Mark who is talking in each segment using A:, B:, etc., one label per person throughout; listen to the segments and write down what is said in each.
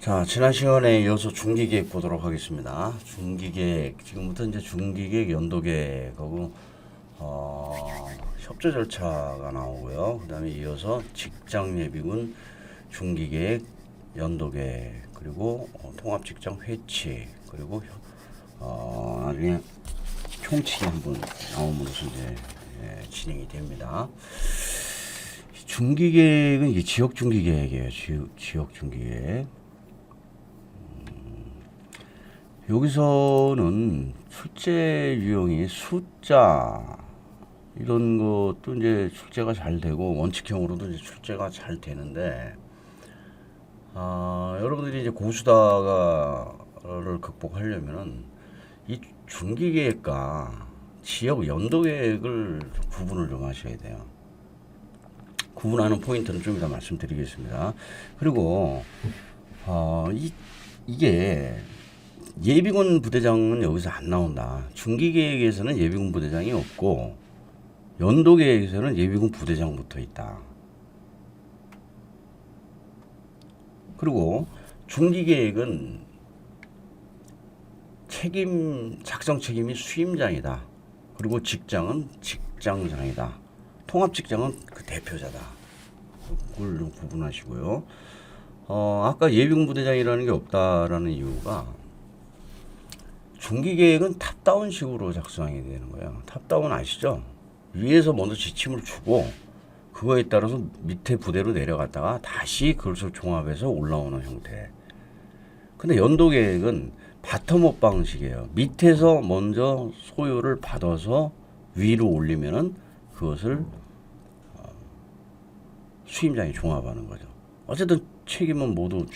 A: 자, 지난 시간에 이어서 중기계획 보도록 하겠습니다. 중기계획, 지금부터 이제 중기계획, 연도계획하고, 협조 절차가 나오고요. 그 다음에 이어서 직장예비군, 중기계획, 연도계획, 그리고 통합직장 회치, 그리고, 나중에 총칙이 한번 나옴으로써 이제 진행이 됩니다. 중기계획은 이게 지역 중기계획이에요. 지역 중기계획. 여기서는 출제 유형이 숫자 이런 것도 이제 출제가 잘 되고 원칙형으로도 이제 출제가 잘 되는데 여러분들이 이제 고수다가를 극복하려면은 이 중기계획과 지역 연도계획을 구분을 좀 하셔야 돼요. 구분하는 포인트는 좀 이따 말씀드리겠습니다. 그리고 이게 예비군 부대장은 여기서 안 나온다. 중기계획에서는 예비군 부대장이 없고 연도계획에서는 예비군 부대장 붙어 있다. 그리고 중기계획은 작성 책임이 수임장이다. 그리고 직장은 직장장이다. 통합직장은 그 대표자다. 그걸 좀 구분하시고요. 아까 예비군 부대장이라는 게 없다라는 이유가 중기계획은 탑다운식으로 작성하게 되는 거예요. 탑다운 아시죠? 위에서 먼저 지침을 주고 그거에 따라서 밑에 부대로 내려갔다가 다시 그것을 종합해서 올라오는 형태. 근데 연도계획은 바텀업 방식이에요. 밑에서 먼저 소요를 받아서 위로 올리면은 그것을 수임장이 종합하는 거죠. 어쨌든 책임은 모두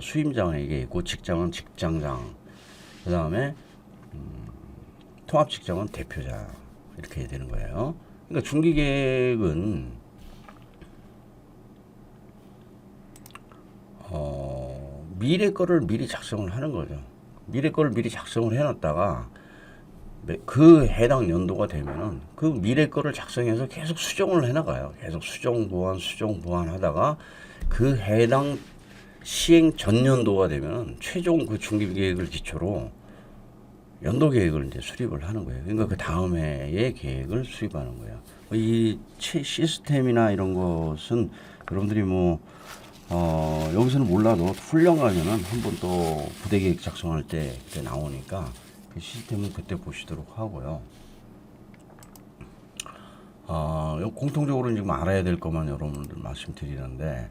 A: 수임장에게 있고 직장은 직장장, 그 다음에 통합직장은 대표자 이렇게 되는 거예요. 그러니까 중기계획은 미래 거를 미리 작성을 하는 거죠. 미래 거를 미리 작성을 해놨다가 그 해당 연도가 되면은 그 미래 거를 작성해서 계속 수정을 해나가요. 계속 수정 보완 하다가 그 해당 시행 전년도가 되면 최종 그 중기계획을 기초로 연도계획을 이제 수립을 하는 거예요. 그러니까 그 다음 해의 계획을 수립하는 거예요. 이 시스템이나 이런 것은 여러분들이 여기서는 몰라도 훈련 가면은 한번 또 부대계획 작성할 때 그때 나오니까 그 시스템은 그때 보시도록 하고요. 공통적으로 지금 알아야 될 것만 여러분들 말씀드리는데,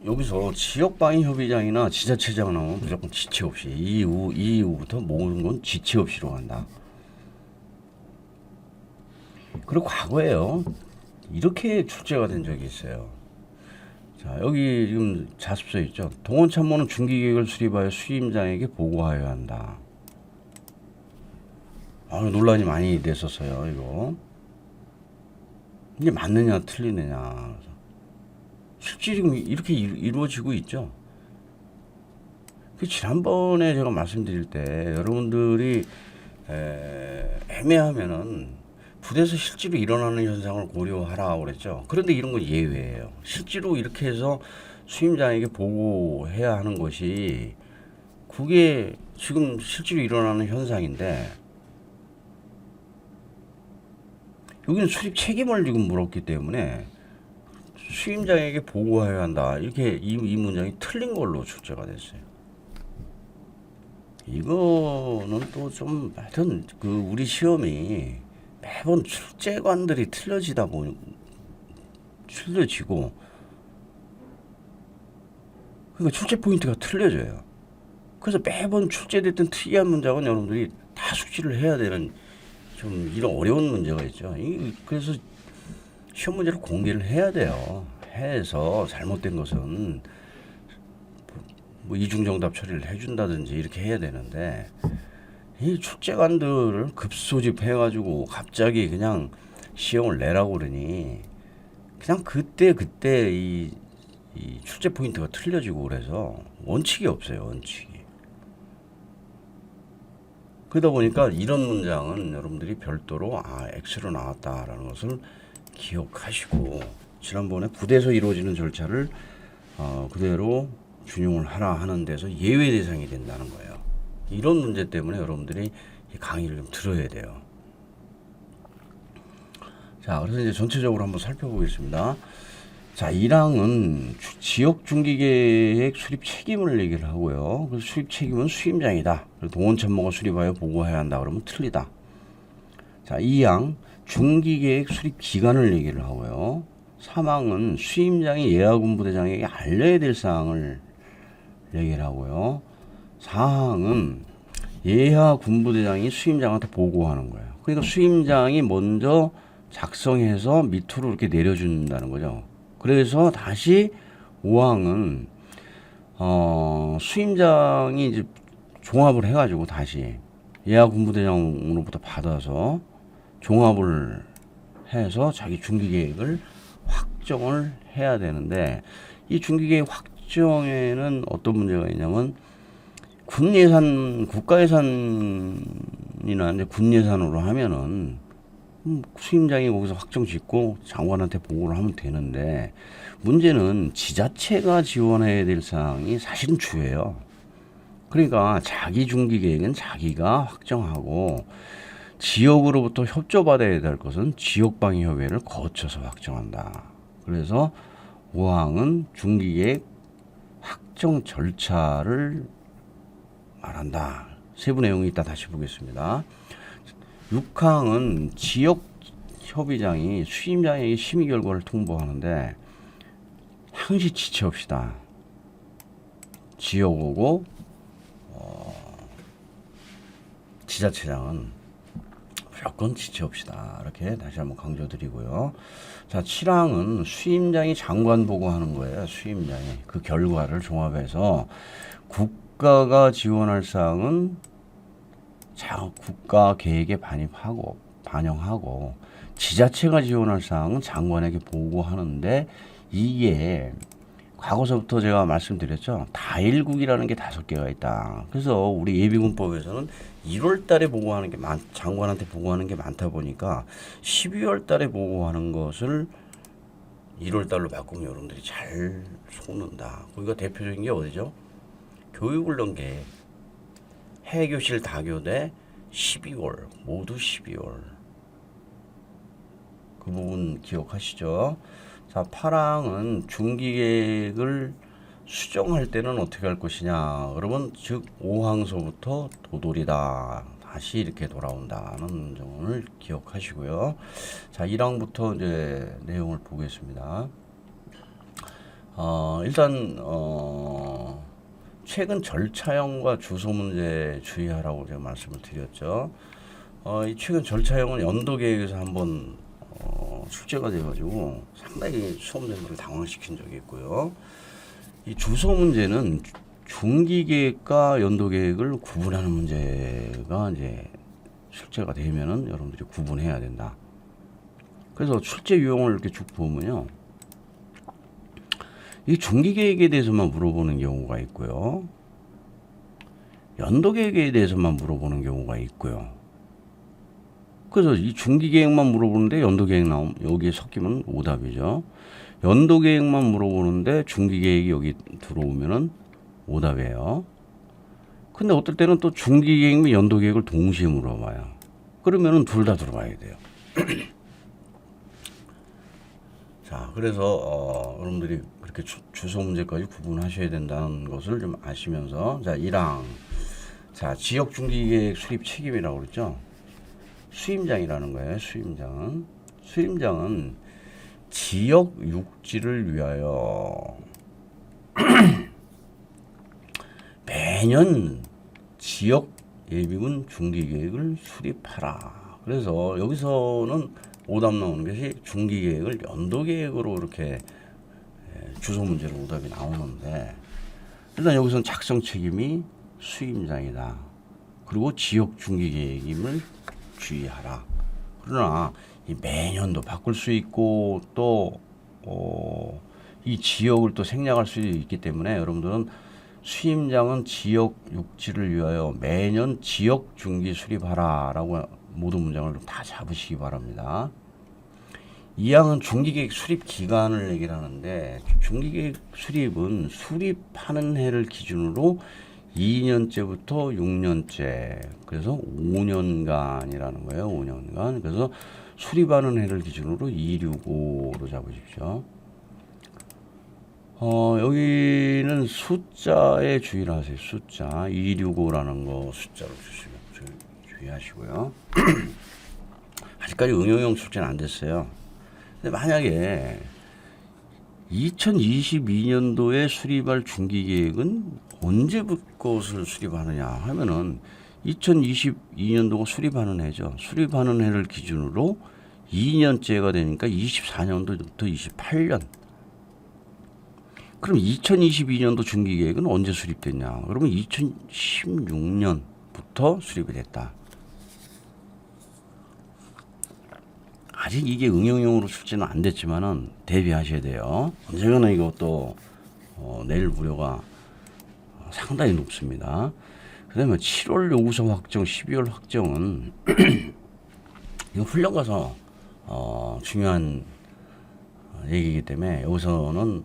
A: 여기서 지역방위 협의장이나 지자체장 나오면 무조건 지체 없이, 이후부터 모든 건 지체 없이로 간다. 그리고 과거에요. 이렇게 출제가 된 적이 있어요. 자, 여기 지금 자습서 있죠. 동원참모는 중기계획을 수립하여 수임장에게 보고하여야 한다. 논란이 많이 됐었어요, 이거. 이게 맞느냐, 틀리느냐. 실제 지금 이렇게 이루어지고 있죠. 지난번에 제가 말씀드릴 때 여러분들이 애매하면은 부대에서 실제로 일어나는 현상을 고려하라고 그랬죠. 그런데 이런 건 예외예요. 실제로 이렇게 해서 수임장에게 보고해야 하는 것이 그게 지금 실제로 일어나는 현상인데 여기는 수립 책임을 지금 물었기 때문에 수임장에게 보고해야 한다. 이렇게 이 문장이 틀린 걸로 출제가 됐어요. 이거는 또 좀 하여튼 우리 시험이 매번 출제관들이 틀려지고 그러니까 출제 포인트가 틀려져요. 그래서 매번 출제됐던 특이한 문장은 여러분들이 다 숙지를 해야 되는 좀 이런 어려운 문제가 있죠. 그래서 시험 문제를 공개를 해야 돼요. 해서 잘못된 것은 이중정답 처리를 해준다든지 이렇게 해야 되는데 이 출제관들을 급소집해가지고 갑자기 그냥 시험을 내라고 그러니 그냥 그때 이 출제 포인트가 틀려지고 그래서 원칙이 없어요. 원칙이. 그러다 보니까 이런 문장은 여러분들이 별도로 X로 나왔다라는 것을 기억하시고 지난번에 부대에서 이루어지는 절차를 그대로 준용을 하라 하는 데서 예외 대상이 된다는 거예요. 이런 문제 때문에 여러분들이 이 강의를 좀 들어야 돼요. 자, 그래서 이제 전체적으로 한번 살펴보겠습니다. 자, 1항은 지역 중기계획 수립 책임을 얘기를 하고요. 그래서 수립 책임은 수임장이다. 동원 참모가 수립하여 보고해야 한다. 그러면 틀리다. 자, 2항 중기계획 수립 기간을 얘기를 하고요. 3항은 수임장이 예하군부대장에게 알려야 될 사항을 얘기를 하고요. 4항은 예하군부대장이 수임장한테 보고하는 거예요. 그러니까 수임장이 먼저 작성해서 밑으로 이렇게 내려준다는 거죠. 그래서 다시 5항은 수임장이 이제 종합을 해가지고 다시 예하군부대장으로부터 받아서 종합을 해서 자기 중기계획을 확정을 해야 되는데, 이 중기계획 확정에는 어떤 문제가 있냐면 군예산, 국가예산이나 이제 군예산으로 하면은 수임장이 거기서 확정 짓고 장관한테 보고를 하면 되는데, 문제는 지자체가 지원해야 될 사항이 사실은 주예요. 그러니까 자기 중기계획은 자기가 확정하고 지역으로부터 협조받아야 될 것은 지역방위협의회를 거쳐서 확정한다. 그래서 5항은 중기계획 확정 절차를 말한다. 세부 내용이 있다 다시 보겠습니다. 6항은 지역협의장이 수임장에게 심의 결과를 통보하는데 항시 지체없이다. 지역오고 지자체장은 무조건 지체없이다. 이렇게 다시 한번 강조드리고요. 자, 7항은 수임장이 장관 보고하는 거예요. 수임장이 그 결과를 종합해서 국가가 지원할 사항은 국가 계획에 반영하고 지자체가 지원할 사항은 장관에게 보고하는데, 이게 과거서부터 제가 말씀드렸죠. 다일국이라는 게 5개가 있다. 그래서 우리 예비군법에서는 1월 달에 보고하는 게 장관한테 보고하는 게 많다 보니까 12월 달에 보고하는 것을 1월 달로 바꾸면 여러분들이 잘 속는다. 거기가 대표적인 게 어디죠? 교육훈련계 해교실 다교대 12월, 모두 12월. 그 부분 기억하시죠? 자, 8항은 중기계획을 수정할 때는 어떻게 할 것이냐. 그러면 즉 5항서부터 도돌이다. 다시 이렇게 돌아온다는 점을 기억하시고요. 자, 1항부터 이제 내용을 보겠습니다. 일단 최근 절차형과 주소 문제 주의하라고 제가 말씀을 드렸죠. 이 최근 절차형은 연도계획에서 한번 출제가 돼가지고 상당히 수험생들을 당황시킨 적이 있고요. 이 주소 문제는 중기계획과 연도계획을 구분하는 문제가 이제 출제가 되면은 여러분들이 구분해야 된다. 그래서 출제 유형을 이렇게 쭉 보면요, 이 중기계획에 대해서만 물어보는 경우가 있고요, 연도계획에 대해서만 물어보는 경우가 있고요. 그래서 이 중기계획만 물어보는데 연도계획 나오면 여기에 섞이면 오답이죠. 연도계획만 물어보는데 중기계획이 여기 들어오면은 오답이에요. 근데 어떨 때는 또 중기계획 및 연도계획을 동시에 물어봐요. 그러면은 둘 다 들어가야 돼요. 자, 그래서 여러분들이 그렇게 주소 문제까지 구분하셔야 된다는 것을 좀 아시면서, 자, 1항, 자, 지역 중기계획 수립 책임이라고 그랬죠. 수임장이라는 거예요. 수임장은 지역 육지를 위하여 매년 지역 예비군 중기계획을 수립하라. 그래서 여기서는 오답 나오는 것이 중기계획을 연도계획으로 이렇게 주소 문제로 오답이 나오는데, 일단 여기서는 작성 책임이 수임장이다. 그리고 지역 중기계획임을 주의하라. 그러나 이 매년도 바꿀 수 있고 또 이 지역을 또 생략할 수 있기 때문에 여러분들은 수임장은 지역 육지를 위하여 매년 지역 중기 수립하라 라고 모든 문장을 다 잡으시기 바랍니다. 2항은 중기계획 수립 기간을 얘기를 하는데 중기계획 수립은 수립하는 해를 기준으로 2년째부터 6년째 그래서 5년간이라는 거예요. 5년간. 그래서 수립하는 해를 기준으로 265로 잡으십시오. 여기는 숫자에 주의를 하세요. 숫자 265라는 거 숫자로 주의하시고요. 아직까지 응용형 출제는 안 됐어요. 근데 만약에 2022년도에 수립할 중기계획은 언제부터 수립하느냐 하면은 2022년도가 수립하는 해죠. 수립하는 해를 기준으로 2년째가 되니까 24년도부터 28년. 그럼 2022년도 중기계획은 언제 수립됐냐? 그러면 2016년부터 수립이 됐다. 아직 이게 응용형으로 출제는 안 됐지만은 대비하셔야 돼요. 언젠가는 이것도 내일 우려가 상당히 높습니다. 그 다음에 7월 요구서 확정, 12월 확정은 이거 훈련 가서 중요한 얘기이기 때문에 여기서는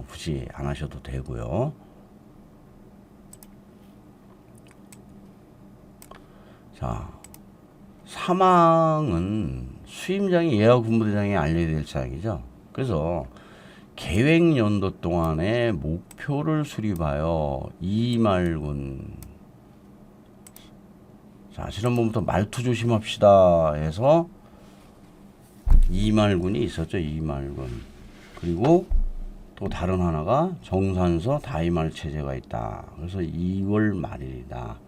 A: 굳이 안 하셔도 되고요. 자, 사망은 수임장이 예하 군부대장에 알려야 될 사항이죠. 그래서 계획 연도 동안에 목표를 수립하여 이말군. 자, 지난번부터 말투 조심합시다 해서 이말군이 있었죠. 이말군. 그리고 또 다른 하나가 정산서 다이말 체제가 있다. 그래서 2월 말일이다.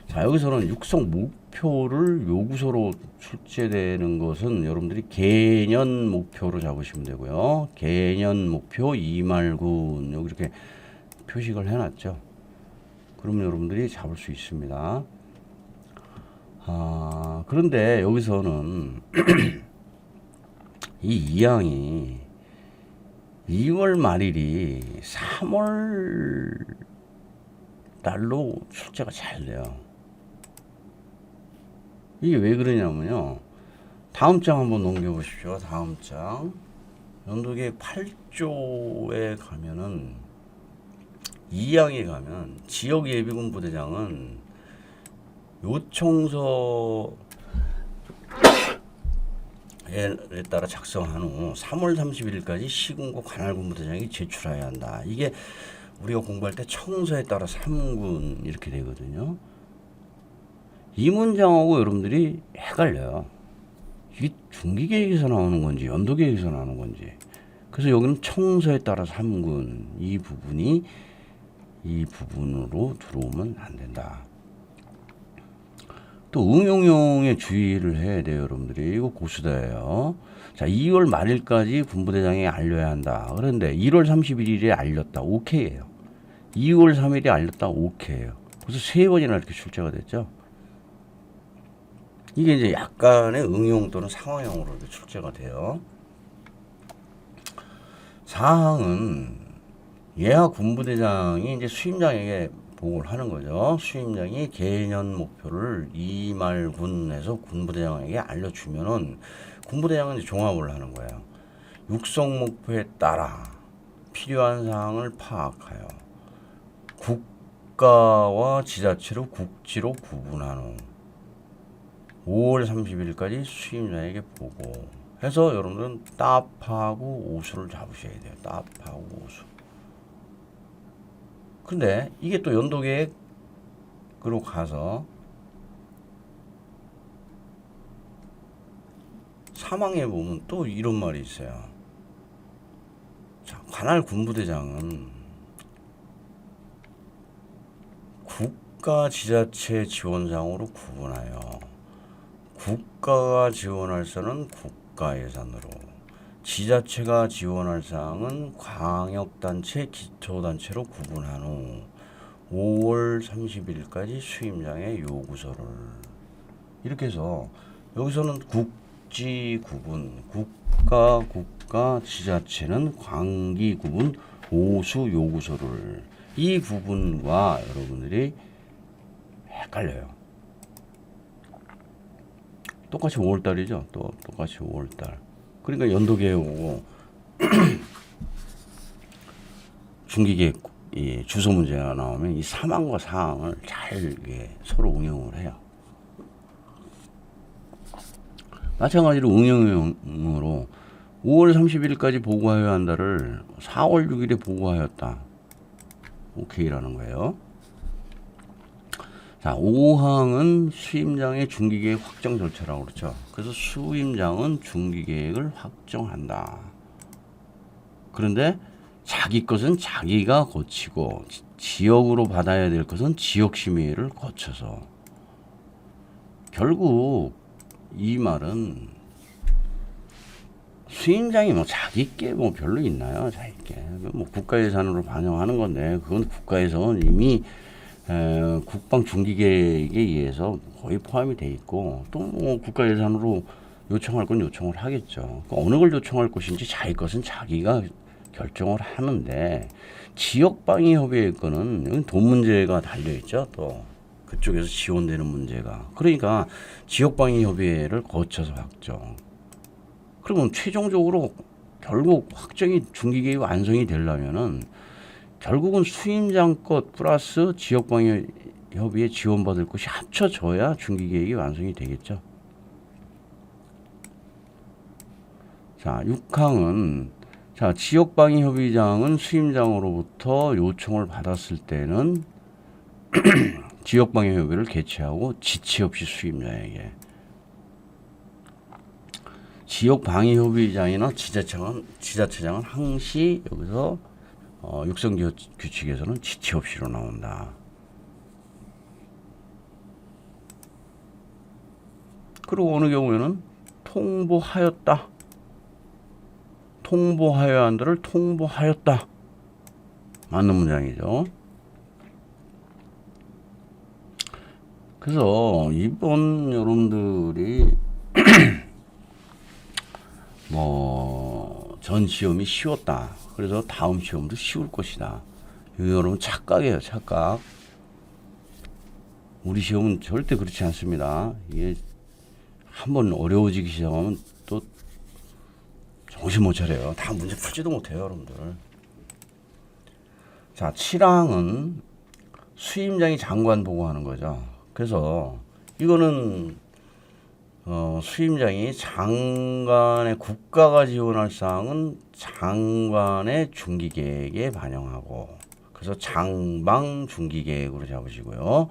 A: 자, 여기서는 육성 목표를 요구서로 출제되는 것은 여러분들이 개년 목표로 잡으시면 되고요. 개년 목표 이말군 여기 이렇게 표식을 해놨죠. 그러면 여러분들이 잡을 수 있습니다. 그런데 여기서는 이 2항이 2월 말일이 3월 달로 출제가 잘 돼요. 이게 왜 그러냐면요. 다음 장 한번 넘겨보십시오. 다음 장. 연도계획 8조에 가면은 2항에 가면 지역예비군 부대장은 요청서에 따라 작성한 후 3월 31일까지 시군과 관할군 부대장이 제출해야 한다. 이게 우리가 공부할 때 청서에 따라 3군 이렇게 되거든요. 이 문장하고 여러분들이 헷갈려요. 이게 중기계획에서 나오는 건지 연도계획에서 나오는 건지. 그래서 여기는 청서에 따라 3군 이 부분으로 들어오면 안 된다. 또 응용형에 주의를 해야 돼요. 여러분들이 이거 고수다예요. 자, 2월 말일까지 군부대장에 알려야 한다. 그런데 1월 31일에 알렸다. 오케이예요. 2월 3일에 알렸다. 오케이예요. 그래서 3번이나 이렇게 출제가 됐죠. 이게 이제 약간의 응용 또는 상황형으로 출제가 돼요. 사항은 예하 군부대장이 이제 수임장에게 보고를 하는 거죠. 수임장이 개년 목표를 이말군에서 군부대장에게 알려주면은 군부대장은 이제 종합을 하는 거예요. 육성 목표에 따라 필요한 사항을 파악하여 국가와 지자체로 국지로 구분한 후 5월 30일까지 수임자에게 보고해서 여러분들은 따하고 오수를 잡으셔야 돼요. 따하고 오수. 근데 이게 또 연도계획으로 가서 사망에 보면 또 이런 말이 있어요. 자, 관할 군부대장은 국가 지자체 지원상으로 구분하여 국가가 지원할 사항은 국가 예산으로, 지자체가 지원할 사항은 광역단체, 기초단체로 구분한 후 5월 30일까지 수임장의 요구서를 이렇게 해서 여기서는 국지 구분, 국가, 지자체는 광기 구분, 오수 요구서를 이 부분과 여러분들이 헷갈려요. 똑같이 5월달이죠. 똑같이 5월달. 그러니까 연도계획하고 중기계획 이 주소 문제가 나오면 이 사항과 사항을 잘 서로 응용을 해요. 마찬가지로 응용으로 5월 30일까지 보고하여야 한다를 4월 6일에 보고하였다. 오케이라는 거예요. 자, 5항은 수임장의 중기계획 확정 절차라고 그렇죠. 그래서 수임장은 중기계획을 확정한다. 그런데 자기 것은 자기가 거치고 지역으로 받아야 될 것은 지역심의회를 거쳐서, 결국 이 말은 수임장이 뭐 자기께 뭐 별로 있나요? 자기께 뭐 국가예산으로 반영하는 건데, 그건 국가에서 이미 국방 중기계획에 의해서 거의 포함이 돼 있고, 또 뭐 국가예산으로 요청할 건 요청을 하겠죠. 어느 걸 요청할 것인지 자기 것은 자기가 결정을 하는데, 지역방위협의회 거는 돈 문제가 달려 있죠. 또 그쪽에서 지원되는 문제가, 그러니까 지역방위협의회를 거쳐서 확정. 그러면 최종적으로 결국 확정이 중기계획 완성이 되려면은 결국은 수임장 것 플러스 지역방위협의회 지원받을 것이 합쳐져야 중기계획이 완성이 되겠죠. 자, 6항은 자, 지역방위협의장은 수임장으로부터 요청을 받았을 때는 지역방위협의회를 개최하고 지체 없이 수임자에게, 지역방위협의장이나 지자체장은 항시 여기서 육성규칙에서는 지체 없이로 나온다. 그리고 어느 경우에는 통보하였다. 통보하여야 한다를 통보하였다. 맞는 문장이죠. 그래서 이번 여러분들이 전 시험이 쉬웠다. 그래서 다음 시험도 쉬울 것이다. 이거 여러분 착각이에요, 착각. 우리 시험은 절대 그렇지 않습니다. 이게 한번 어려워지기 시작하면 또 정신 못 차려요. 다 문제 풀지도 못해요, 여러분들. 자, 7항은 수임장이 장관 보고하는 거죠. 그래서 이거는 수임장이 장관의 국가가 지원할 사항은 장관의 중기계획에 반영하고, 그래서 장방 중기계획으로 잡으시고요.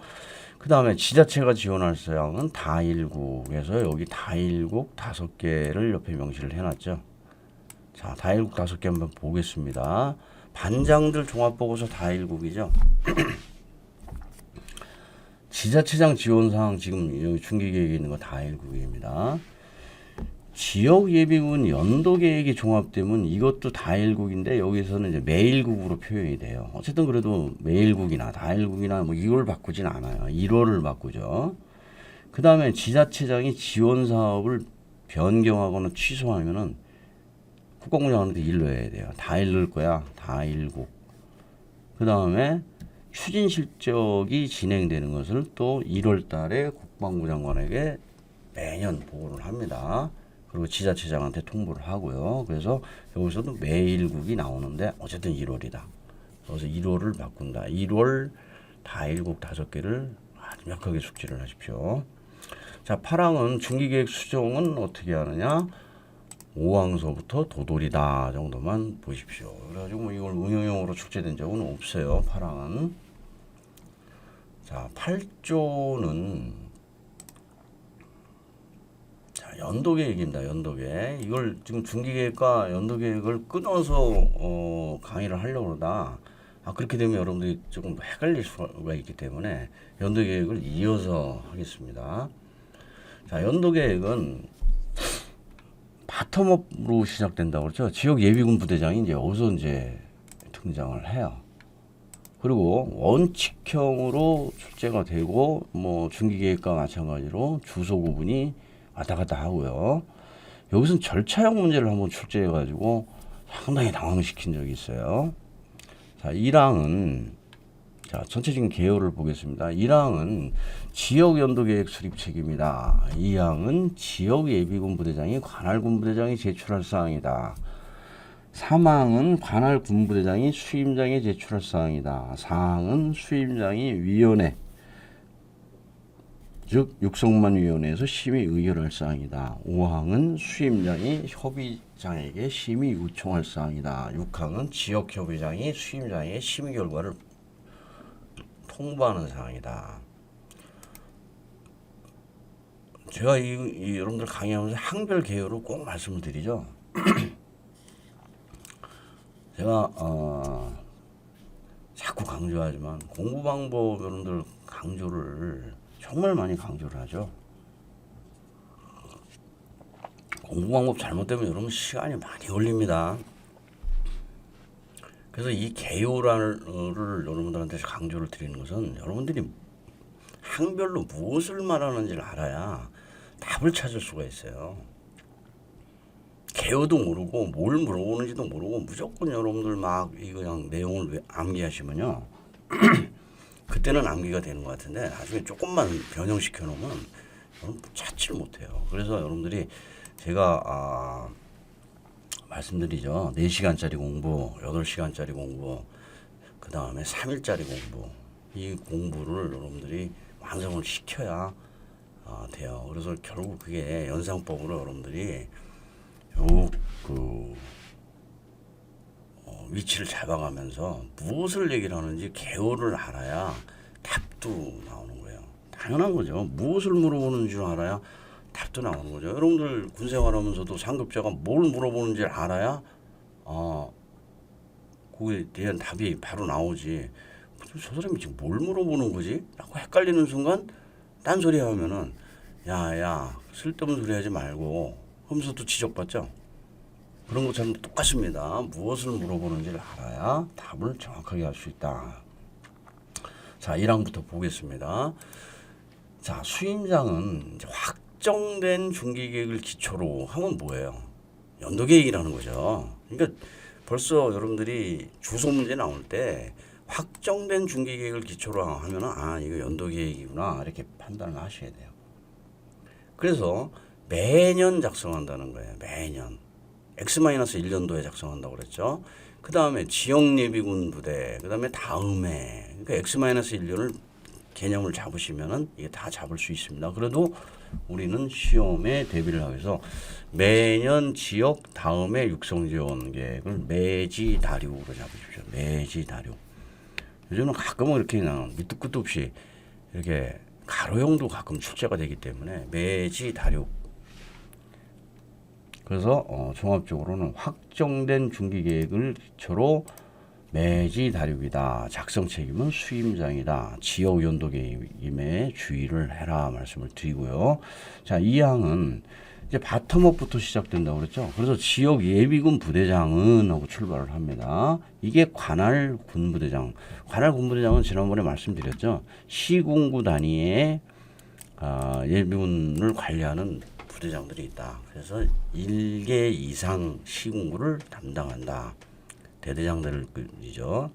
A: 그 다음에 지자체가 지원할 사항은 다일국에서 여기 다일국 5개를 옆에 명시를 해놨죠. 자, 다일국 5개 한번 보겠습니다. 반장들 종합보고서 다일국이죠. 지자체장 지원사항 지금 여기 중기계획에 있는 거 다일국입니다. 지역예비군 연도계획이 종합되면 이것도 다일국인데, 여기서는 이제 매일국으로 표현이 돼요. 어쨌든 그래도 매일국이나 다일국이나 뭐 이걸 바꾸진 않아요. 1월을 바꾸죠. 그 다음에 지자체장이 지원사업을 변경하거나 취소하면은 국방부장한테 일러야 돼요. 다일를 거야. 다일국. 그 다음에 추진 실적이 진행되는 것을 또 1월 달에 국방부 장관에게 매년 보고를 합니다. 그리고 지자체장한테 통보를 하고요. 그래서 여기서도 매일국이 나오는데 어쨌든 1월이다. 그래서 1월을 바꾼다. 1월 다일국 5개를 완벽하게 숙지를 하십시오. 자, 8항은 중기계획 수정은 어떻게 하느냐? 5항서부터 도돌이다 정도만 보십시오. 그래가지고 뭐 이걸 응용형으로 축제된 적은 없어요. 8항은. 자, 8조는 자, 연도계획입니다. 연도계획. 이걸 지금 중기계획과 연도계획을 끊어서 강의를 하려고 그러다 그렇게 되면 여러분들이 조금 헷갈릴 수가 있기 때문에 연도계획을 이어서 하겠습니다. 자, 연도계획은 바텀업으로 시작된다고 그러죠. 지역 예비군 부대장이 이제 여기서 이제 등장을 해요. 그리고 원칙형으로 출제가 되고, 뭐 중기계획과 마찬가지로 주소 구분이 왔다 갔다 하고요. 여기서는 절차형 문제를 한번 출제해가지고 상당히 당황시킨 적이 있어요. 자, 1항은 자, 전체적인 개요를 보겠습니다. 1항은 지역 연도 계획 수립 책임이다. 2항은 지역 예비군 부대장이 관할 군부대장이 제출할 사항이다. 3항은 관할 군부대장이 수임장에 제출할 사항이다. 4항은 수임장이 위원회, 즉 육성만위원회에서 심의 의결할 사항이다. 5항은 수임장이 협의장에게 심의 요청할 사항이다. 6항은 지역협의장이 수임장에게 심의 결과를 통보하는 사항이다. 제가 여러분들 강의하면서 항별 개요로 꼭 말씀을 드리죠. 제가 자꾸 강조하지만 공부 방법 여러분들 강조를 정말 많이 강조를 하죠. 공부 방법 잘못되면 여러분 시간이 많이 걸립니다. 그래서 이 개요를 여러분들한테 강조를 드리는 것은 여러분들이 항별로 무엇을 말하는지를 알아야 답을 찾을 수가 있어요. 개요도 모르고 뭘 물어보는지도 모르고 무조건 여러분들 막 이 그냥 내용을 암기하시면요. 그때는 암기가 되는 것 같은데 나중에 조금만 변형시켜 놓으면 여러분 찾지를 못해요. 그래서 여러분들이 제가 말씀드리죠. 4시간짜리 공부, 8시간짜리 공부, 그 다음에 3일짜리 공부. 이 공부를 여러분들이 완성을 시켜야 돼요. 그래서 결국 그게 연상법으로 여러분들이 위치를 잡아가면서 무엇을 얘기를 하는지 개요를 알아야 답도 나오는 거예요. 당연한 거죠. 무엇을 물어보는 줄 알아야 답도 나오는 거죠. 여러분들 군생활하면서도 상급자가 뭘 물어보는지 알아야 그거에 대한 답이 바로 나오지. 저 사람이 지금 뭘 물어보는 거지? 라고 헷갈리는 순간 딴소리 하면은 야 쓸데없는 소리 하지 말고 하면서 또 지적받죠. 그런 것처럼 똑같습니다. 무엇을 물어보는지를 알아야 답을 정확하게 할 수 있다. 자, 1항부터 보겠습니다. 자, 수임장은 이제 확정된 중기계획을 기초로 하면 뭐예요? 연도계획이라는 거죠. 그러니까 벌써 여러분들이 주소 문제 나올 때 확정된 중기계획을 기초로 하면은 이거 연도계획이구나 이렇게 판단을 하셔야 돼요. 그래서 매년 작성한다는 거예요. 매년. X-1년도에 작성한다고 그랬죠. 그 다음에 지역예비군 부대, 그 다음에 다음에, 그러니까 X-1년을 개념을 잡으시면은 이게 다 잡을 수 있습니다. 그래도 우리는 시험에 대비를 하기 위해서 매년 지역 다음에 육성지원 계획을 매지다류로 잡으십시오. 매지다류. 요즘은 가끔은 이렇게 그냥 밑도 끝도 없이 이렇게 가로형도 가끔 출제가 되기 때문에 매지다류. 그래서 종합적으로는 확정된 중기계획을 기초로 매지 다륙이다. 작성 책임은 수임장이다. 지역 연도 계획임에 주의를 해라 말씀을 드리고요. 자, 2항은 이제 바텀업부터 시작된다고 그랬죠. 그래서 지역 예비군 부대장은 하고 출발을 합니다. 이게 관할 군부대장. 관할 군부대장은 지난번에 말씀드렸죠. 시군구 단위의 예비군을 관리하는 부대장들이 있다. 그래서 1개 이상 시군구를 담당한다. 대대장들이죠.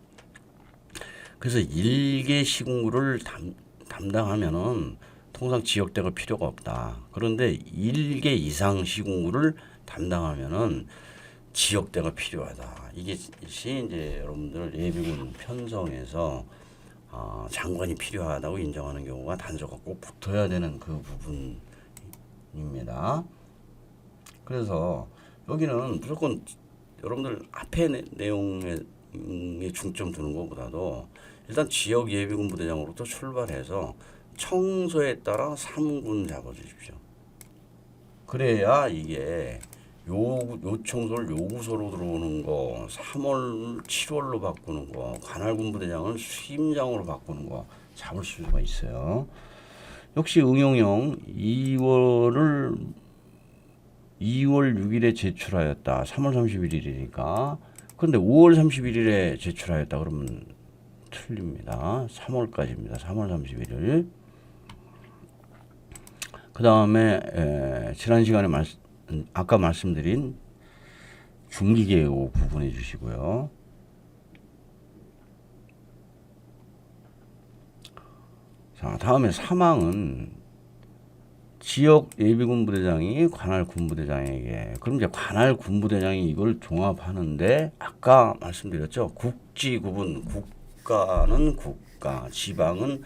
A: 그래서 1개 시군구를 담당하면은 통상 지역대가 필요가 없다. 그런데 1개 이상 시군구를 담당하면은 지역대가 필요하다. 이것이 이제 여러분들 예비군 편성에서 장관이 필요하다고 인정하는 경우가 단서가 꼭 붙어야 되는 그 부분입니다. 그래서 여기는 무조건 여러분들 앞에 내용에 중점 두는 것보다도 일단 지역 예비군 부대장으로부터 출발해서 청소에 따라 3군 잡아주십시오. 그래야 이게 요청서를 요구서로 들어오는 거, 3월, 7월로 바꾸는 거, 관할군 부대장을 수임장으로 바꾸는 거 잡을 수가 있어요. 역시 응용형 2월 6일에 제출하였다. 3월 31일이니까. 근데 5월 31일에 제출하였다. 그러면 틀립니다. 3월까지입니다. 3월 31일. 그 다음에 지난 시간에 아까 말씀드린 중기계획 구분해 주시고요. 자, 다음에 사망은 지역 예비군부대장이 관할 군부대장에게, 그럼 이제 관할 군부대장이 이걸 종합하는데 아까 말씀드렸죠. 국지 구분, 국가는 국가, 지방은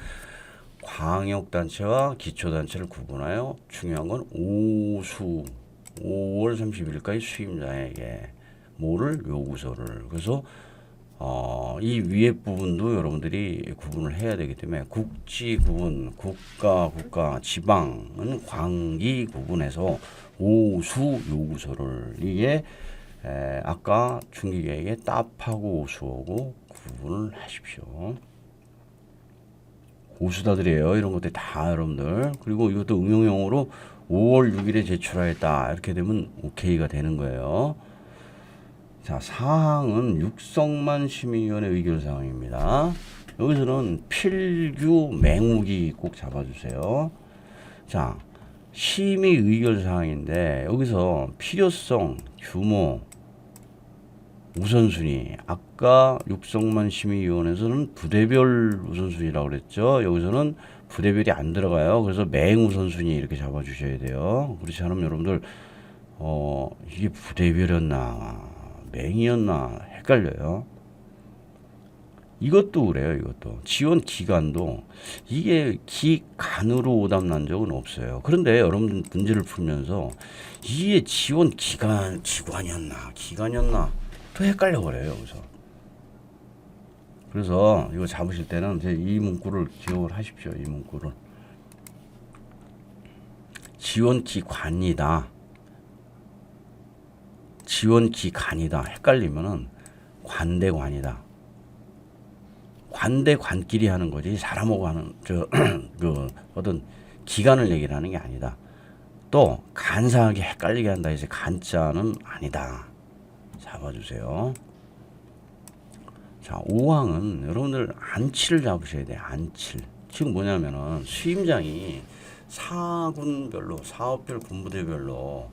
A: 광역단체와 기초단체를 구분하여 중요한 건 오수 5월 30일까지 수임자에게 뭐를 요구서를. 그래서 이 위에 부분도 여러분들이 구분을 해야 되기 때문에 국지 구분, 국가, 지방은 광기 구분해서 오수 요구서를 이게 아까 중기계획에 답하고 오수하고 구분을 하십시오. 오수다들이에요. 이런 것들 다 여러분들. 그리고 이것도 응용형으로 5월 6일에 제출하였다. 이렇게 되면 오케이가 되는 거예요. 자, 사항은 육성만 심의위원회 의결사항입니다. 여기서는 필규 맹욱이 꼭 잡아주세요. 자, 심의 의결사항인데 여기서 필요성, 규모, 우선순위. 아까 육성만 심의위원회에서는 부대별 우선순위라고 그랬죠. 여기서는 부대별이 안 들어가요. 그래서 맹우선순위 이렇게 잡아주셔야 돼요. 그렇지 않으면 여러분들 이게 부대별이었나 맹이었나 헷갈려요. 이것도 그래요. 이것도 지원 기간도 이게 기간으로 오답 난 적은 없어요. 그런데 여러분 문제를 풀면서 이게 지원 기간이었나 또 헷갈려 버려요. 그래서 이거 잡으실 때는 이제 이 문구를 기억을 하십시오. 이 문구를 지원 기간이다. 지원 기간이다. 헷갈리면은 관대관이다. 관대관끼리 하는 거지 사람하고 하는 그 어떤 기간을 얘기를 하는 게 아니다. 또 간사하게 헷갈리게 한다 해서 간자는 아니다. 잡아주세요. 자, 5항은 여러분들 안치를 잡으셔야 돼요. 안칠. 지금 뭐냐면은 수임장이 사군별로 사업별 군부대별로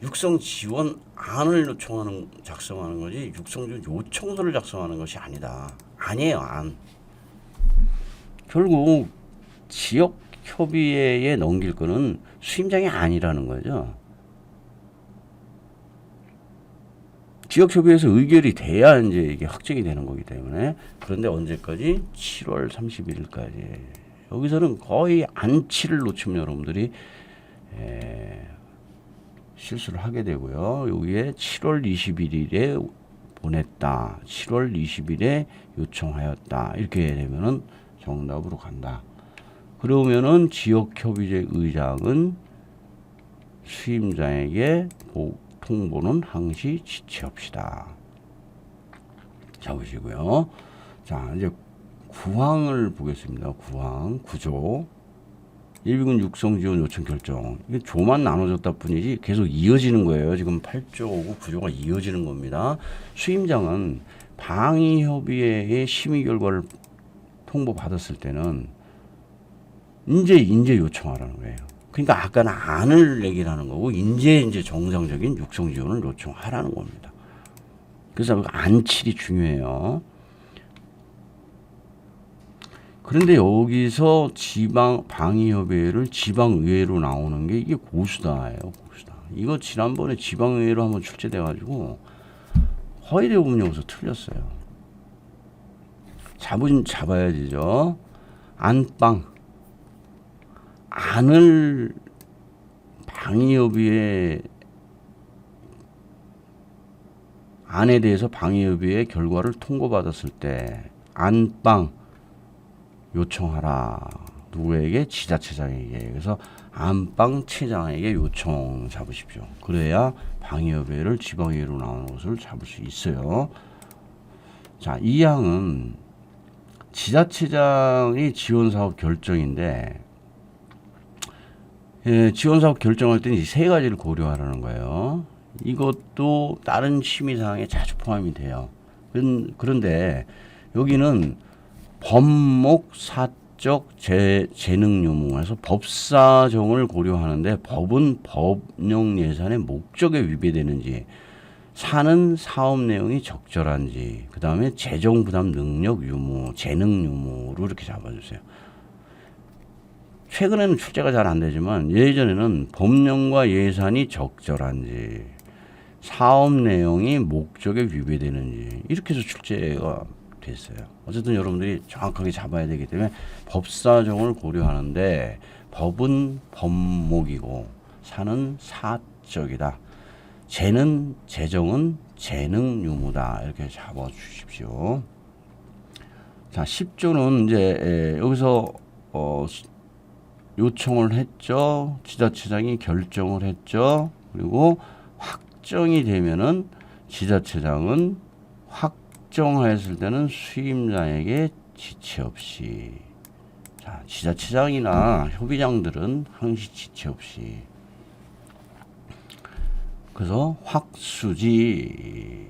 A: 육성 지원안을 작성하는 거지 육성 지원 요청서를 작성하는 것이 아니다. 아니에요. 안. 결국 지역 협의회에 넘길 거는 수임장이 아니라는 거죠. 지역 협의회에서 의결이 돼야 이제 이게 확정이 되는 거기 때문에. 그런데 언제까지? 7월 31일까지. 여기서는 거의 안치를 놓치면 여러분들이 실수를 하게 되고요. 여기에 7월 21일에 보냈다. 7월 20일에 요청하였다. 이렇게 되면은 정답으로 간다. 그러면은 지역협의회 의장은 수임자에게 통보는 항시 지체합시다. 잡으시고요. 자, 이제 9항을 보겠습니다. 9항, 9조. 예비군 육성 지원 요청 결정. 이게 조만 나눠졌다 뿐이지 계속 이어지는 거예요. 지금 8조고 9조가 이어지는 겁니다. 수임장은 방위협의회의 심의 결과를 통보받았을 때는 이제 요청하라는 거예요. 그러니까 아까는 안을 얘기를 하는 거고 이제 정상적인 육성 지원을 요청하라는 겁니다. 그래서 안칠이 중요해요. 그런데 여기서 방위협의회를 지방의회로 나오는 게 이게 고수다예요. 고수다. 이거 지난번에 지방의회로 한번 출제돼가지고 거의 대부분 여기서 틀렸어요. 잡아야지죠. 안을 방위협의회 안에 대해서 방위협의회 결과를 통보받았을 때 안방 요청하라. 누구에게? 지자체장에게. 그래서 안방체장에게 요청 잡으십시오. 그래야 방위협의회를 지방의회로 나오는 것을 잡을 수 있어요. 자, 2항은 지자체장이 지원사업 결정인데 지원사업 결정할 때는 이 세 가지를 고려하라는 거예요. 이것도 다른 심의사항에 자주 포함이 돼요. 그런데 여기는 법목 사적 재능 유무에서 법사정을 고려하는데 법은 법령 예산의 목적에 위배되는지, 사는 사업 내용이 적절한지, 그 다음에 재정 부담 능력 유무, 재능 유무로 이렇게 잡아주세요. 최근에는 출제가 잘 안 되지만 예전에는 법령과 예산이 적절한지, 사업 내용이 목적에 위배되는지 이렇게 해서 출제가 됐어요. 어쨌든 여러분들이 정확하게 잡아야 되기 때문에 법사정을 고려하는데 법은 법목이고 사는 사적이다. 재정은 재능 유무다. 이렇게 잡아 주십시오. 자, 10조는 이제 여기서 요청을 했죠. 지자체장이 결정을 했죠. 그리고 확정이 되면은 지자체장은 확정하였을 때는 수임자에게 지체 없이, 자, 지자체장이나 협의장들은 항시 지체 없이, 그래서 확수지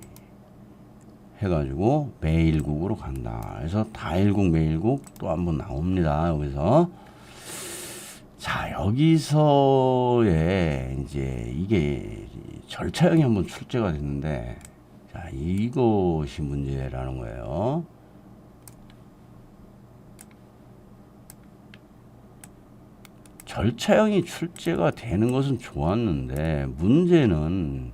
A: 해가지고 매일국으로 간다. 그래서 다일국 매일국 또 한번 나옵니다. 여기서. 자, 여기서의 이제 이게 절차형이 한번 출제가 됐는데, 자, 이것이 문제라는 거예요. 절차형이 출제가 되는 것은 좋았는데 문제는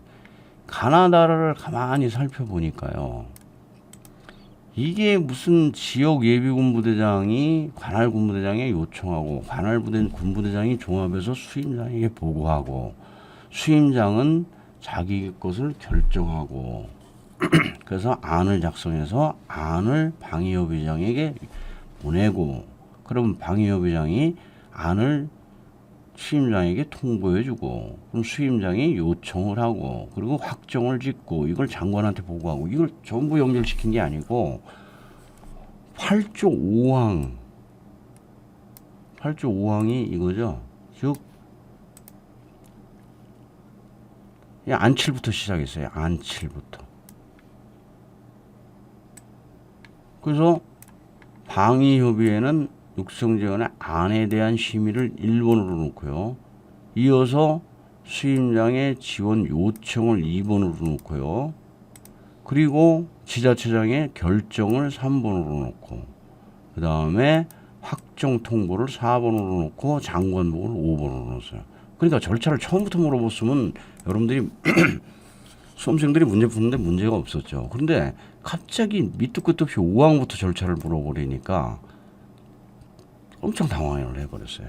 A: 가나다라를 가만히 살펴보니까요. 이게 무슨 지역 예비군부대장이 관할 군부대장에 요청하고 관할 군부대장이 종합해서 수임장에게 보고하고 수임장은 자기 것을 결정하고 그래서 안을 작성해서 안을 방위협의장에게 보내고 그럼 방위협의장이 안을 수임장에게 통보해주고 그럼 수임장이 요청을 하고 그리고 확정을 짓고 이걸 장관한테 보고하고 이걸 전부 연결시킨 게 아니고 8조 5항이 이거죠. 즉 안칠부터 시작했어요. 안칠부터. 그래서 방위협의회는 육성재원의 안에 대한 심의를 1번으로 놓고요. 이어서 수임장의 지원 요청을 2번으로 놓고요. 그리고 지자체장의 결정을 3번으로 놓고 그 다음에 확정 통보를 4번으로 놓고 장관복을 5번으로 놓았어요. 그러니까 절차를 처음부터 물어봤으면 여러분들이 수험생들이 문제 푸는데 문제가 없었죠. 그런데 갑자기 밑도 끝도 없이 5항부터 절차를 물어버리니까 엄청 당황을 해버렸어요.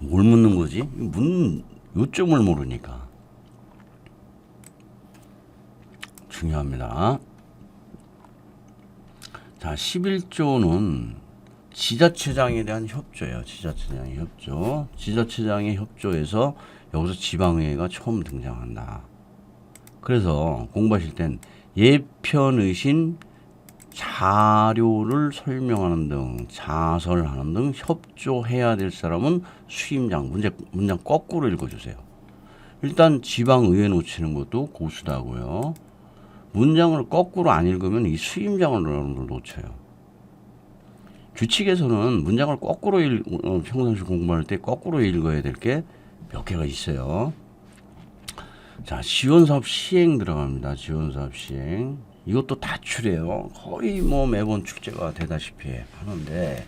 A: 뭘 묻는 거지? 요점을 모르니까. 중요합니다. 자, 11조는 지자체장에 대한 협조예요. 지자체장의 협조. 지자체장의 협조에서 여기서 지방의회가 처음 등장한다. 그래서 공부하실 땐 예편의신 자료를 설명하는 등 자설하는 등 협조해야 될 사람은 수임장. 문장 거꾸로 읽어주세요. 일단 지방의회 놓치는 것도 고수다고요. 문장을 거꾸로 안 읽으면 이 수임장을 여러분들 놓쳐요. 규칙에서는 문장을 거꾸로 평상시 공부할 때 거꾸로 읽어야 될 게 몇 개가 있어요. 자, 지원사업 시행 들어갑니다. 지원사업 시행. 이것도 다출해요. 거의 뭐 매번 출제가 되다시피 하는데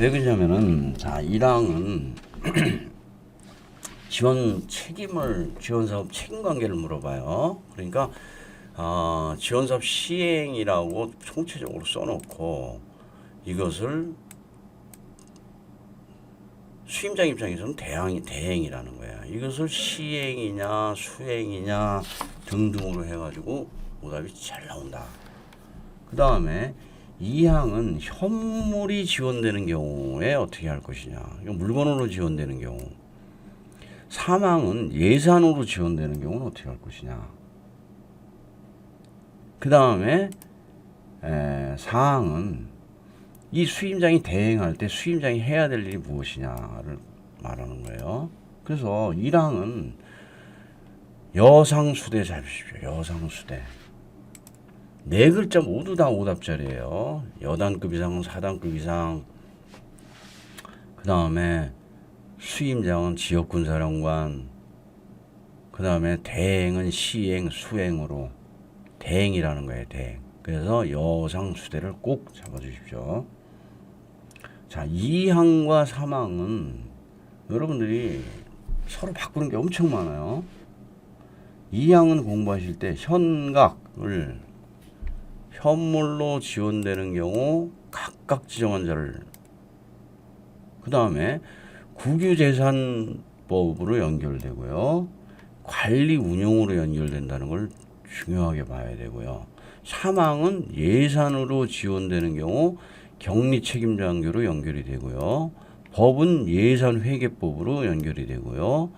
A: 왜 그러냐면은 자, 1항은 지원사업 책임 관계를 물어봐요. 그러니까 지원사업 시행이라고 총체적으로 써놓고 이것을 수임장 입장에서는 대행이라는 거야. 이것을 시행이냐 수행이냐 등등으로 해가지고 오답이 잘 나온다. 그 다음에 2항은 현물이 지원되는 경우에 어떻게 할 것이냐. 이거 물건으로 지원되는 경우. 3항은 예산으로 지원되는 경우는 어떻게 할 것이냐. 그 다음에 4항은 이 수임장이 대행할 때 수임장이 해야 될 일이 무엇이냐를 말하는 거예요. 그래서 1항은 여상수대 잡으십시오. 여상수대. 네 글자 모두 다 오답자리예요. 여단급 이상, 4단급 이상. 그 다음에 수임장은 지역군사령관. 그 다음에 대행은 시행, 수행으로. 대행이라는 거예요. 대행. 그래서 여상수대를 꼭 잡아주십시오. 자, 2항과 3항은 여러분들이 서로 바꾸는 게 엄청 많아요. 2항은 공부하실 때 현각을 현물로 지원되는 경우 각각 지정한 자를, 그 다음에 국유재산법으로 연결되고요. 관리 운용으로 연결된다는 걸 중요하게 봐야 되고요. 3항은 예산으로 지원되는 경우 격리책임장교로 연결이 되고요. 법은 예산회계법으로 연결이 되고요.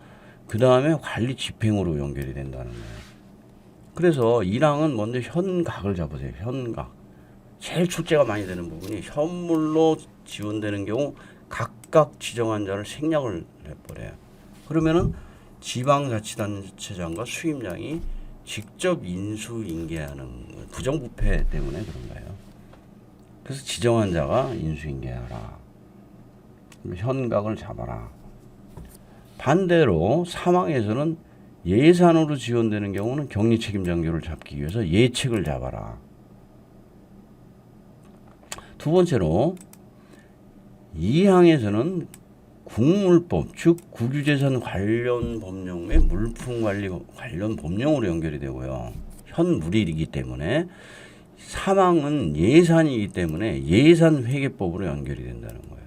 A: 그 다음에 관리집행으로 연결이 된다는 거예요. 그래서 1항은 먼저 현각을 잡으세요. 현각. 제일 출제가 많이 되는 부분이 현물로 지원되는 경우 각각 지정한 자를 생략을 해버려요. 그러면은 지방자치단체장과 수임장이 직접 인수인계하는 부정부패 때문에 그런 거예요. 그래서 지정한 자가 인수인계하라. 현각을 잡아라. 반대로 3항에서는 예산으로 지원되는 경우는 격리책임장교를 잡기 위해서 예책을 잡아라. 두 번째로 2항에서는 국물법, 즉 국유재산 관련 법령 및 물품관리 관련 법령으로 연결이 되고요. 현물이기 때문에 3항은 예산이기 때문에 예산회계법으로 연결이 된다는 거예요.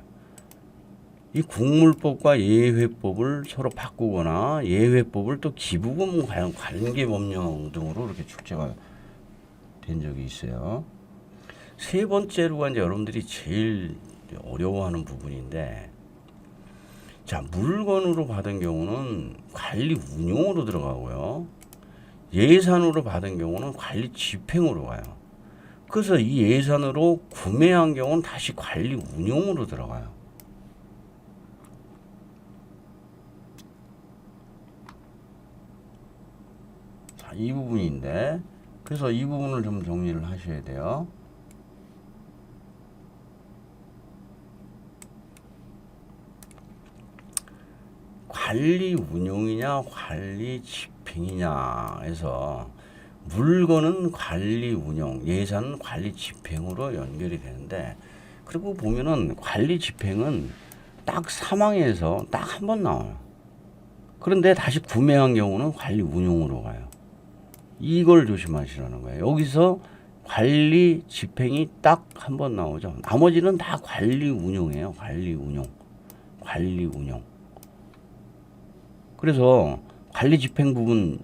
A: 이 국물법과 예회법을 서로 바꾸거나 예회법을 또 기부금 관계법령 등으로 이렇게 출제가 된 적이 있어요. 세 번째로가 이제 여러분들이 제일 어려워하는 부분인데, 자, 물건으로 받은 경우는 관리 운용으로 들어가고요. 예산으로 받은 경우는 관리 집행으로 가요. 그래서 이 예산으로 구매한 경우는 다시 관리 운용으로 들어가요. 자, 이 부분인데, 그래서 이 부분을 좀 정리를 하셔야 돼요. 관리 운용이냐 관리 집행이냐 해서 물건은 관리 운용, 예산은 관리 집행으로 연결이 되는데, 그리고 보면은 관리 집행은 딱 3항에서 딱 한 번 나와요. 그런데 다시 구매한 경우는 관리 운용으로 가요. 이걸 조심하시라는 거예요. 여기서 관리 집행이 딱 한 번 나오죠. 나머지는 다 관리 운용이에요. 관리 운용. 관리 운용. 그래서 관리 집행 부분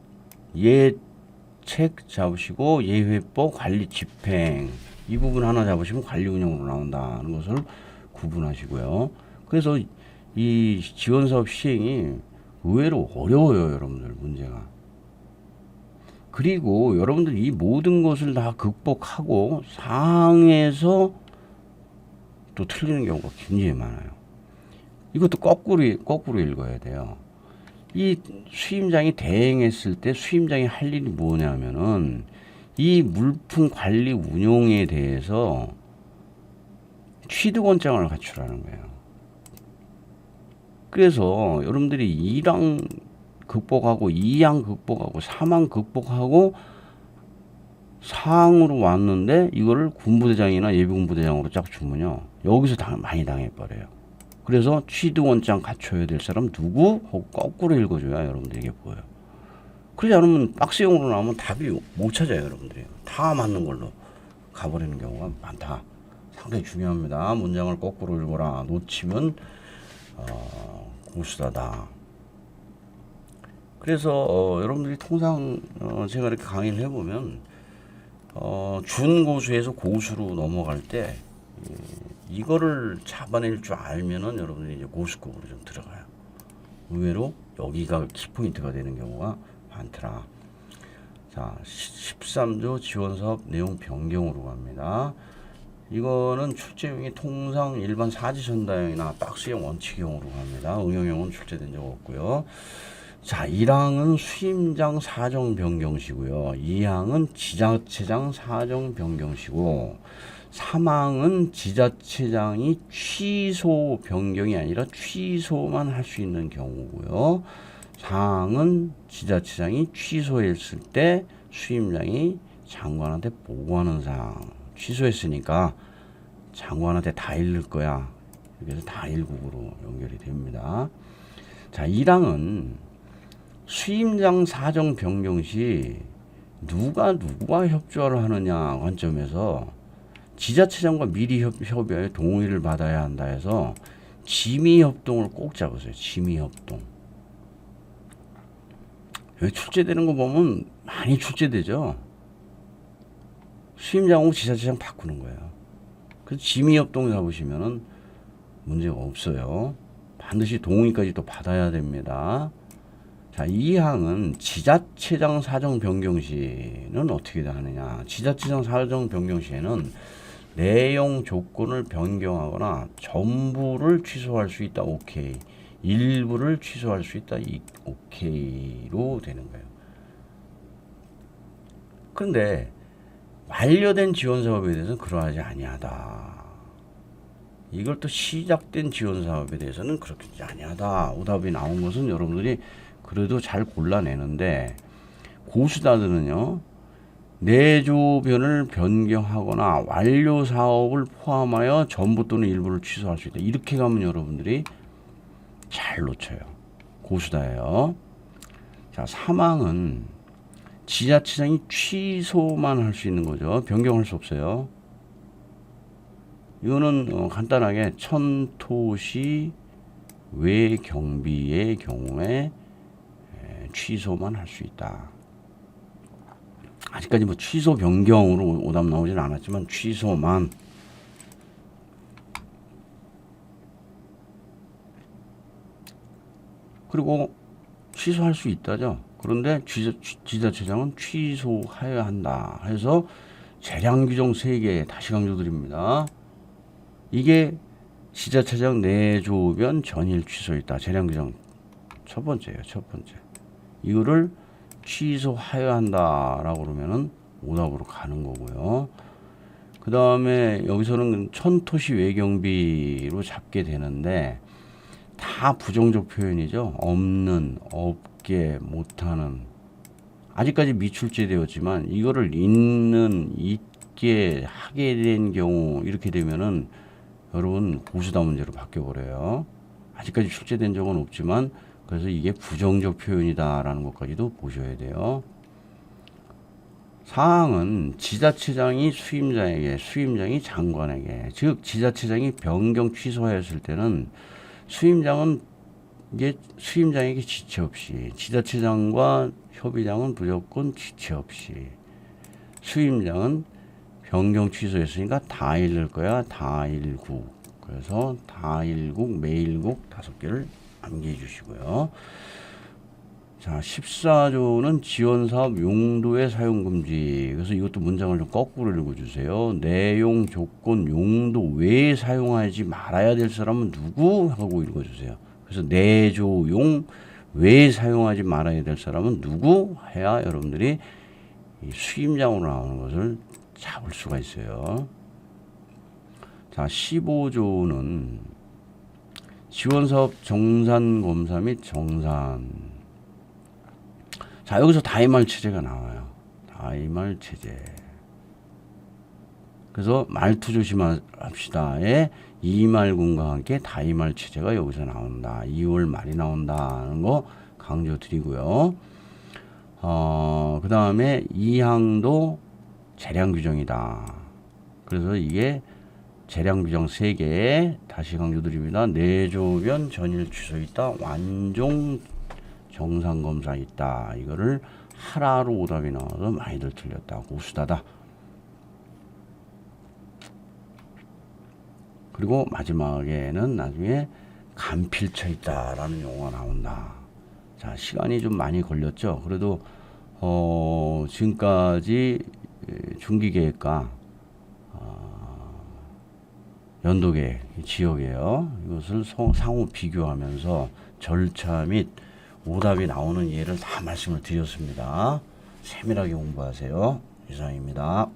A: 예책 잡으시고 예회법 관리 집행 이 부분 하나 잡으시면 관리 운영으로 나온다는 것을 구분하시고요. 그래서 이 지원사업 시행이 의외로 어려워요, 여러분들 문제가. 그리고 여러분들 이 모든 것을 다 극복하고 상에서 또 틀리는 경우가 굉장히 많아요. 이것도 거꾸로 읽어야 돼요. 이 수임장이 대행했을 때 수임장이 할 일이 뭐냐면은 이 물품 관리 운용에 대해서 취득원장을 갖추라는 거예요. 그래서 여러분들이 1항 극복하고 2항 극복하고 3항 극복하고 4항으로 왔는데 이거를 군부대장이나 예비군부대장으로 쫙 주면요, 여기서 많이 당해버려요. 그래서 취득원장 갖춰야 될 사람 누구? 하고 거꾸로 읽어줘야 여러분들에게 보여요. 그러지 않으면 박스형으로 나오면 답이 못 찾아요, 여러분들이. 다 맞는 걸로 가버리는 경우가 많다. 상당히 중요합니다. 문장을 거꾸로 읽어라. 놓치면 고수다다. 그래서 여러분들이 통상 제가 이렇게 강의를 해보면 준고수에서 고수로 넘어갈 때 이거를 잡아낼 줄 알면은 여러분들이 이제 고수급으로 좀 들어가요. 의외로 여기가 키포인트가 되는 경우가 많더라. 자, 13조 지원사업 내용 변경으로 갑니다. 이거는 출제용이 통상 일반 사지전다형이나 박스형 원칙형으로 갑니다. 응용형은 출제된 적 없고요. 자, 1항은 수임장 사정 변경시고요. 2항은 지자체장 사정 변경시고, 3항은 지자체장이 취소 변경이 아니라 취소만 할 수 있는 경우고요. 4항은 지자체장이 취소했을 때 수임장이 장관한테 보고하는 사항. 취소했으니까 장관한테 다 읽을 거야. 그래서 다일국으로 연결이 됩니다. 자, 1항은 수임장 사정 변경 시 누가 누구와 협조를 하느냐 관점에서 지자체장과 미리 협의하여 동의를 받아야 한다 해서 지미협동을 꼭 잡으세요. 지미협동. 여기 출제되는 거 보면 많이 출제되죠. 수임장하고 지자체장 바꾸는 거예요. 그래서 지미협동 잡으시면은 문제가 없어요. 반드시 동의까지 또 받아야 됩니다. 자, 2항은 지자체장 사정 변경 시는 어떻게 하느냐. 지자체장 사정 변경 시에는 내용 조건을 변경하거나 전부를 취소할 수 있다. 오케이. 일부를 취소할 수 있다. 오케이로 되는 거예요. 그런데 완료된 지원 사업에 대해서는 그러하지 아니하다. 이걸 또 시작된 지원 사업에 대해서는 그렇게 아니하다. 오답이 나온 것은 여러분들이 그래도 잘 골라내는데, 고수다들은요, 내조변을 변경하거나 완료 사업을 포함하여 전부 또는 일부를 취소할 수 있다. 이렇게 가면 여러분들이 잘 놓쳐요. 고수다예요. 자, 3항은 지자체장이 취소만 할 수 있는 거죠. 변경할 수 없어요. 이거는 간단하게 천토시 외경비의 경우에 취소만 할 수 있다. 아직까지 뭐 취소 변경으로 오답 나오진 않았지만 취소만. 그리고 취소할 수 있다죠. 그런데 지자체장은 취소해야 한다 해서 재량 규정 3개 다시 강조드립니다. 이게 지자체장 내조변 전일 취소 있다. 재량 규정 첫 번째예요. 첫 번째. 이거를 취소하여야 한다라고 그러면은 오답으로 가는 거고요. 그 다음에 여기서는 천토시 외경비로 잡게 되는데 다 부정적 표현이죠. 없는, 없게, 못하는. 아직까지 미출제되었지만 이거를 있는, 있게, 하게 된 경우 이렇게 되면은 여러분 보수다 문제로 바뀌어버려요. 아직까지 출제된 적은 없지만 그래서 이게 부정적 표현이다라는 것까지도 보셔야 돼요. 사항은 지자체장이 수임자에게, 수임장이 장관에게, 즉 지자체장이 변경 취소하였을 때는 수임장은 이게 수임장에게 지체 없이, 지자체장과 협의장은 무조건 지체 없이, 수임장은 변경 취소했으니까 다일을 거야. 다일국. 그래서 다일국, 매일국 5개를 암기해 주시고요. 자, 14조는 지원사업 용도의 사용금지. 그래서 이것도 문장을 좀 거꾸로 읽어주세요. 내용, 조건, 용도 외에 사용하지 말아야 될 사람은 누구? 하고 읽어주세요. 그래서 내조용 외에 사용하지 말아야 될 사람은 누구? 해야 여러분들이 이 수임장으로 나오는 것을 잡을 수가 있어요. 자, 15조는 지원사업 정산검사 및 정산. 자, 여기서 다이말 체제가 나와요. 다이말 체제. 그래서 말투 조심합시다에 이말군과 함께 다이말 체제가 여기서 나온다. 2월 말이 나온다는 거 강조드리고요. 그 다음에 2항도 재량 규정이다. 그래서 이게 재량 규정 3개 다시 강조드립니다. 내조변 전일 취소 있다. 완종 정상검사 있다. 이거를 하라로 오답이 나와서 많이들 틀렸다. 고수다다. 그리고 마지막에는 나중에 간필처 있다라는 용어가 나온다. 자, 시간이 좀 많이 걸렸죠. 그래도 지금까지 중기계획과 연도계획, 지역이에요. 이것을 상호 비교하면서 절차 및 오답이 나오는 예를 다 말씀을 드렸습니다. 세밀하게 공부하세요. 이상입니다.